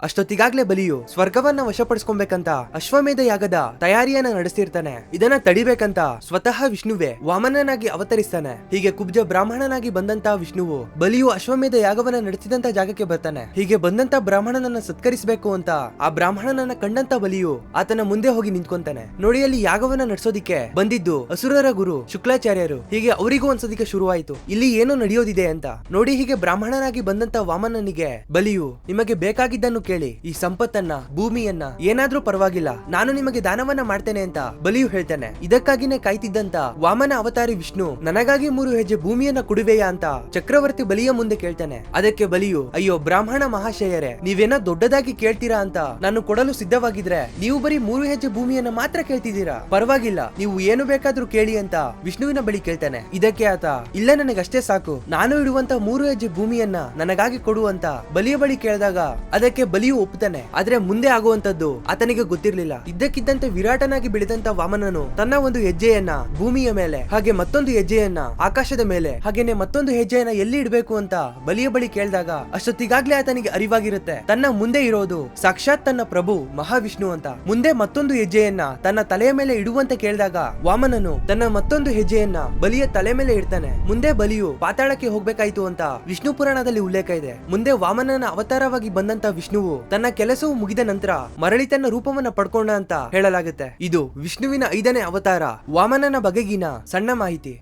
ಅಷ್ಟೊತ್ತಿಗಾಗ್ಲೇ ಬಲಿಯು ಸ್ವರ್ಗವನ್ನ ವಶಪಡಿಸ್ಕೊಬೇಕಂತ ಅಶ್ವಮೇಧ ಯಾಗದ ತಯಾರಿಯನ್ನ ನಡೆಸ್ತಿರ್ತಾನೆ. ಇದನ್ನ ತಡಿಬೇಕಂತ ಸ್ವತಃ ವಿಷ್ಣುವೇ ವಾಮನನಾಗಿ ಅವತರಿಸ್ತಾನೆ. ಹೀಗೆ ಕುಬ್ಜ ಬ್ರಾಹ್ಮಣನಾಗಿ ಬಂದಂತ ವಿಷ್ಣುವು ಬಲಿಯು ಅಶ್ವಮೇಧ ಯಾಗವನ್ನ ನಡೆಸಿದಂತ ಜಾಗಕ್ಕೆ ಬರ್ತಾನೆ. ಹೀಗೆ ಬಂದಂತ ಬ್ರಾಹ್ಮಣನನ್ನ ಸತ್ಕರಿಸಬೇಕು ಅಂತ ಆ ಬ್ರಾಹ್ಮಣನನ್ನ ಕಂಡಂತ ಬಲಿಯು ಆತನ ಮುಂದೆ ಹೋಗಿ ನಿಂತ್ಕೊಂತಾನೆ. ನೋಡಿ, ಅಲ್ಲಿ ಯಾಗವನ್ನ ನಡೆಸೋದಿಕ್ಕೆ ಬಂದಿದ್ದು ಅಸುರರ ಗುರು ಶುಕ್ಲಾಚಾರ್ಯರು. ಹೀಗೆ ಅವರಿಗೂ ಅನ್ಸೋದಿಕ್ಕೆ ಶುರುವಾಯಿತು, ಇಲ್ಲಿ ಏನೋ ನಡೆಯೋದಿದೆ ಅಂತ. ನೋಡಿ, ಹೀಗೆ ಬ್ರಾಹ್ಮಣನಾಗಿ ಬಂದಂತ ವಾಮನನಿಗೆ ಬಲಿಯು, ನಿಮಗೆ ಬೇಕಾಗಿದ್ದನ್ನು ಕೇಳಿ, ಈ ಸಂಪತ್ತನ್ನ, ಭೂಮಿಯನ್ನ, ಏನಾದ್ರೂ ಪರವಾಗಿಲ್ಲ, ನಾನು ನಿಮಗೆ ದಾನವನ್ನ ಮಾಡ್ತೇನೆ ಅಂತ ಬಲಿಯು ಹೇಳ್ತಾನೆ. ಇದಕ್ಕಾಗಿನೇ ಕಾಯ್ತಿದ್ದಂತ ವಾಮನ ಅವತಾರಿ ವಿಷ್ಣು, ನನಗಾಗಿ 3 ಹೆಜ್ಜೆ ಭೂಮಿಯನ್ನ ಕೊಡುವೆಯಾ ಅಂತ ಚಕ್ರವರ್ತಿ ಬಲಿಯ ಮುಂದೆ ಕೇಳ್ತಾನೆ. ಅದಕ್ಕೆ ಬಲಿಯು, ಅಯ್ಯೋ ಬ್ರಾಹ್ಮಣ ಮಹಾಶಯರೇ, ನೀವೇನೋ ದೊಡ್ಡದಾಗಿ ಕೇಳ್ತೀರಾ ಅಂತ ನಾನು ಕೊಡಲು ಸಿದ್ಧವಾಗಿದ್ರೆ ನೀವು ಬರೀ 3 ಹೆಜ್ಜೆ ಭೂಮಿಯನ್ನ ಮಾತ್ರ ಕೇಳ್ತಿದ್ದೀರಾ, ಪರವಾಗಿಲ್ಲ, ನೀವು ಏನು ಬೇಕಾದ್ರೂ ಕೇಳಿ ಅಂತ ವಿಷ್ಣುವಿನ ಬಳಿ ಕೇಳ್ತಾನೆ. ಇದಕ್ಕೆ ಆತ, ಇಲ್ಲ, ನನಗಷ್ಟೇ ಸಾಕು, ನಾನು ಇಡುವಂತ 3 ಹೆಜ್ಜೆ ಭೂಮಿಯನ್ನ ನನಗಾಗಿ ಕೊಡು ಅಂತ ಬಲಿಯ ಬಳಿ ಕೇಳಿದಾಗ ಅದಕ್ಕೆ ಬಲಿಯು ಒಪ್ಪುತ್ತಾನೆ. ಆದ್ರೆ ಮುಂದೆ ಆಗುವಂತದ್ದು ಆತನಿಗೆ ಗೊತ್ತಿರ್ಲಿಲ್ಲ. ಇದ್ದಕ್ಕಿದ್ದಂತೆ ವಿರಾಟನಾಗಿ ಬೆಳೆದಂತ ವಾಮನನು ತನ್ನ ಒಂದು ಹೆಜ್ಜೆಯನ್ನ ಭೂಮಿಯ ಮೇಲೆ, ಹಾಗೆ ಮತ್ತೊಂದು ಹೆಜ್ಜೆಯನ್ನ ಆಕಾಶದ ಮೇಲೆ, ಹಾಗೇನೆ ಮತ್ತೊಂದು ಹೆಜ್ಜೆಯನ್ನ ಎಲ್ಲಿ ಇಡಬೇಕು ಅಂತ ಬಲಿಯ ಬಳಿ ಕೇಳಿದಾಗ ಅಷ್ಟೊತ್ತಿಗಾಗ್ಲೇ ಆತನಿಗೆ ಅರಿವಾಗಿರುತ್ತೆ, ತನ್ನ ಮುಂದೆ ಇರೋದು ಸಾಕ್ಷಾತ್ ತನ್ನ ಪ್ರಭು ಮಹಾವಿಷ್ಣು ಅಂತ. ಮುಂದೆ ಮತ್ತೊಂದು ಹೆಜ್ಜೆಯನ್ನ ತನ್ನ ತಲೆಯ ಮೇಲೆ ಇಡುವಂತೆ ಕೇಳಿದಾಗ ವಾಮನನು ತನ್ನ ಮತ್ತೊಂದು ಹೆಜ್ಜೆಯನ್ನ ಬಲಿಯ ತಲೆ ಮೇಲೆ ಇಡ್ತಾನೆ. ಮುಂದೆ ಬಲಿಯು ಪಾತಾಳಕ್ಕೆ ಹೋಗ್ಬೇಕಾಯ್ತು ಅಂತ ವಿಷ್ಣು ಪುರಾಣದಲ್ಲಿ ಉಲ್ಲೇಖ ಇದೆ. ಮುಂದೆ ವಾಮನನ ಅವತಾರವಾಗಿ ಬಂದಂತ ವಿಷ್ಣುವು ತನ್ನ ಕೆಲಸವು ಮುಗಿದ ನಂತರ ಮರಳಿ ತನ್ನ ರೂಪವನ್ನ ಪಡ್ಕೊಂಡ ಅಂತ ಹೇಳಲಾಗುತ್ತೆ. ಇದು ವಿಷ್ಣುವಿನ 5ನೇ ಅವತಾರ ವಾಮನನ ಬಗೆಗಿನ ಸಣ್ಣ ಮಾಹಿತಿ.